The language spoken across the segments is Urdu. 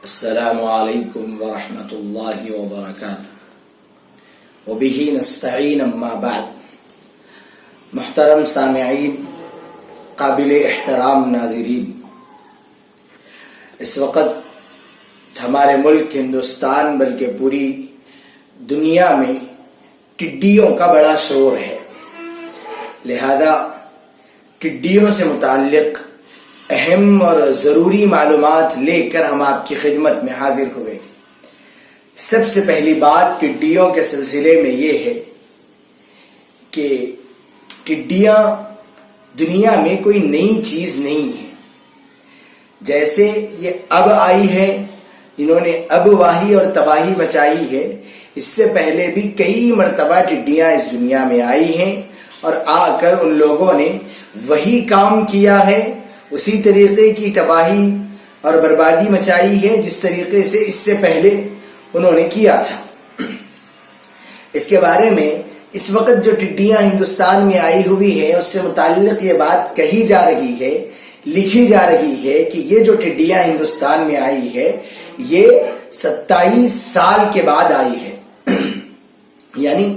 السلام علیکم ورحمۃ اللہ وبرکاتہ وبہ نستعین اما بعد. محترم سامعین، قابل احترام ناظرین، اس وقت ہمارے ملک ہندوستان بلکہ پوری دنیا میں ٹڈیوں کا بڑا شور ہے. لہذا ٹڈیوں سے متعلق اہم اور ضروری معلومات لے کر ہم آپ کی خدمت میں حاضر ہوئے. سب سے پہلی بات ٹڈیوں کے سلسلے میں یہ ہے کہ ٹڈیاں دنیا میں کوئی نئی چیز نہیں ہے. جیسے یہ اب آئی ہے، انہوں نے اب واہی اور تباہی مچائی ہے، اس سے پہلے بھی کئی مرتبہ ٹڈیاں اس دنیا میں آئی ہیں اور آ کر ان لوگوں نے وہی کام کیا ہے، اسی طریقے کی تباہی اور بربادی مچائی ہے جس طریقے سے اس سے پہلے انہوں نے کیا تھا. اس کے بارے میں اس وقت جو ٹڈیاں ہندوستان میں آئی ہوئی ہیں اس سے متعلق یہ بات کہی جا رہی ہے، لکھی جا رہی ہے کہ یہ جو ٹڈیاں ہندوستان میں آئی ہے یہ 27 سال کے بعد آئی ہے. یعنی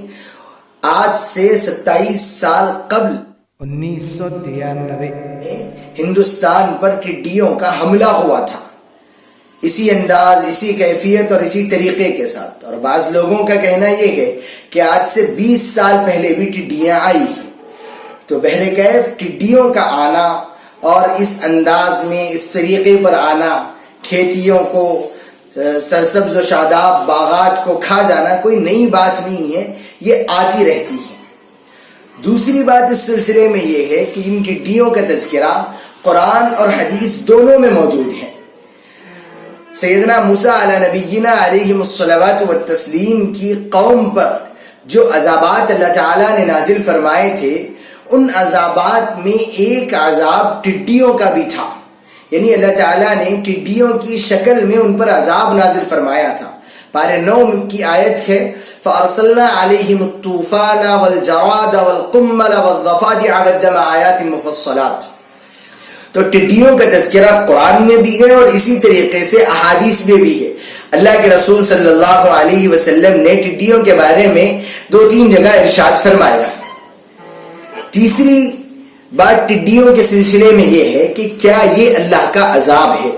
آج سے 27 سال قبل 1993 میں ہندوستان پر ٹڈیوں کا حملہ ہوا تھا، اسی انداز، اسی کیفیت اور اسی طریقے کے ساتھ. اور بعض لوگوں کا کہنا یہ ہے کہ آج سے 20 سال پہلے بھی ٹڈیاں آئی ہیں. تو بہرکیف ٹڈیوں کا آنا اور اس انداز میں اس طریقے پر آنا، کھیتیوں کو، سرسبز و شاداب باغات کو کھا جانا کوئی نئی بات نہیں ہے، یہ آتی رہتی ہے. دوسری بات اس سلسلے میں یہ ہے کہ ان ٹڈیوں کا تذکرہ قرآن اور حدیث دونوں میں موجود ہے. سیدنا موسیٰ علی نبینا علیہ الصلوات والتسلیم کی قوم پر جو عذابات اللہ تعالیٰ نے نازل فرمائے تھے، ان عذابات میں ایک عذاب ٹڈیوں کا بھی تھا. یعنی اللہ تعالیٰ نے ٹڈیوں کی شکل میں ان پر عذاب نازل فرمایا تھا. پارہ 9 کی آیت ہے فَأَرْسَلْنَا عَلَيْهِمُ الطُّوفَانَ وَالْجَرَادَ وَالْقُمَّلَ وَالضَّفَادِعَ وَالدَّمَ آیَاتٍ مُفَصَّلَاتٍ. تو ٹڈیوں کا تذکرہ قرآن میں بھی ہے اور اسی طریقے سے احادیث میں بھی ہے. اللہ کے رسول صلی اللہ علیہ وسلم نے ٹڈیوں کے بارے میں 2-3 جگہ ارشاد فرمایا. تیسری بات ٹڈیوں کے سلسلے میں یہ ہے کہ کیا یہ اللہ کا عذاب ہے.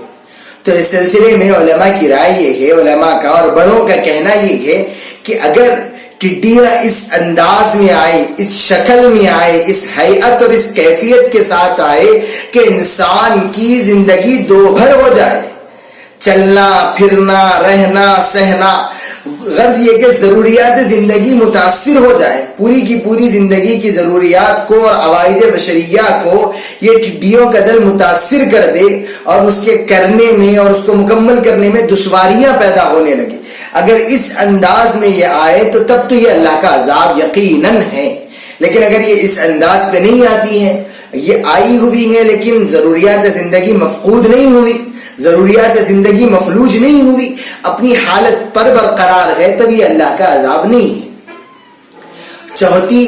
تو اس سلسلے میں علماء کی رائے یہ ہے، علماء کا اور بڑوں کا کہنا یہ ہے کہ اگر ٹڈیاں اس انداز میں آئے، اس شکل میں آئے، اس حیت اور اس کیفیت کے ساتھ آئے کہ انسان کی زندگی دوبھر ہو جائے، چلنا پھرنا رہنا سہنا، غرض یہ کہ ضروریات زندگی متاثر ہو جائے، پوری کی پوری زندگی کی ضروریات کو اور عوائد بشریہ کو یہ ٹڈیوں کا دل متاثر کر دے اور اس کے کرنے میں اور اس کو مکمل کرنے میں دشواریاں پیدا ہونے لگے، اگر اس انداز میں یہ آئے تو تب تو یہ اللہ کا عذاب یقیناً ہے. لیکن اگر یہ اس انداز پہ نہیں آتی ہے، یہ آئی ہوئی ہے لیکن ضروریات زندگی مفقود نہیں ہوئی، ضروریات زندگی مفلوج نہیں ہوئی، اپنی حالت پر برقرار ہے، تب یہ اللہ کا عذاب نہیں ہے. چوتھی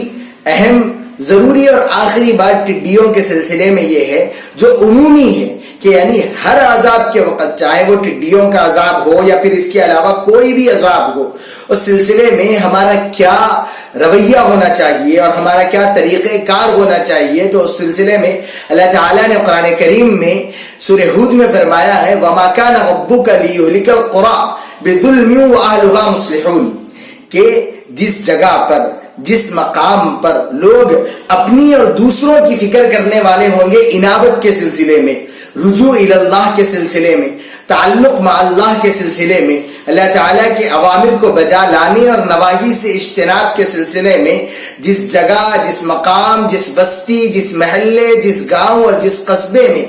اہم ضروری اور آخری بات ٹڈیوں کے سلسلے میں یہ ہے جو عمومی ہے کہ یعنی ہر عذاب کے وقت، چاہے وہ ٹڈیوں کا عذاب ہو یا پھر اس کے علاوہ کوئی بھی عذاب ہو، اس سلسلے میں ہمارا کیا رویہ ہونا چاہیے اور ہمارا کیا طریقہ کار ہونا چاہیے. تو اس سلسلے میں اللہ تعالیٰ نے قرآن کریم میں سورہ ہود میں فرمایا ہے وَمَا كَانَ رَبُّكَ لِيُهْلِكَ الْقُرَىٰ بِظُلْمٍ وَأَهْلُهَا مُصْلِحُونَ، کہ جس جگہ پر، جس مقام پر لوگ اپنی اور دوسروں کی فکر کرنے والے ہوں گے، انابت کے سلسلے میں، رجوع اللہ کے سلسلے میں، تعلق مع اللہ کے سلسلے میں، اللہ تعالیٰ کے اوامر کو بجا لانے اور نواہی سے اجتناب کے سلسلے میں، جس جگہ، جس مقام، جس بستی، جس محلے، جس گاؤں اور جس قصبے میں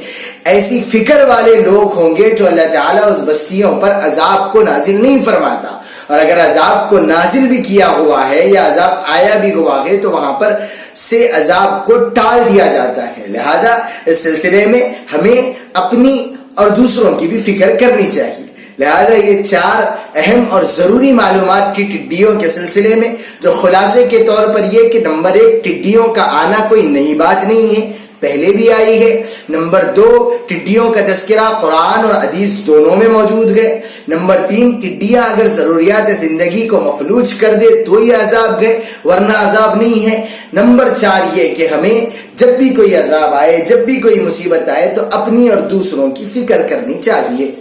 ایسی فکر والے لوگ ہوں گے تو اللہ تعالیٰ اس بستیوں پر عذاب کو نازل نہیں فرماتا. اور اگر عذاب کو نازل بھی کیا ہوا ہے یا عذاب آیا بھی ہوا ہے تو وہاں پر سے عذاب کو ٹال دیا جاتا ہے. لہذا اس سلسلے میں ہمیں اپنی اور دوسروں کی بھی فکر کرنی چاہیے. لہذا یہ 4 اہم اور ضروری معلومات کی ٹڈیوں کے سلسلے میں، جو خلاصے کے طور پر یہ کہ نمبر 1 ٹڈیوں کا آنا کوئی نئی بات نہیں ہے، پہلے بھی آئی ہے. نمبر 2 ٹڈیوں کا تذکرہ قرآن اور حدیث دونوں میں موجود ہے. نمبر 3 ٹڈیاں اگر ضروریات زندگی کو مفلوج کر دے تو یہ عذاب ہے ورنہ عذاب نہیں ہے. نمبر 4 یہ کہ ہمیں جب بھی کوئی عذاب آئے, جب بھی کوئی مصیبت آئے تو اپنی اور دوسروں کی فکر کرنی چاہیے.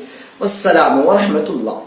والسلام ورحمۃ اللہ.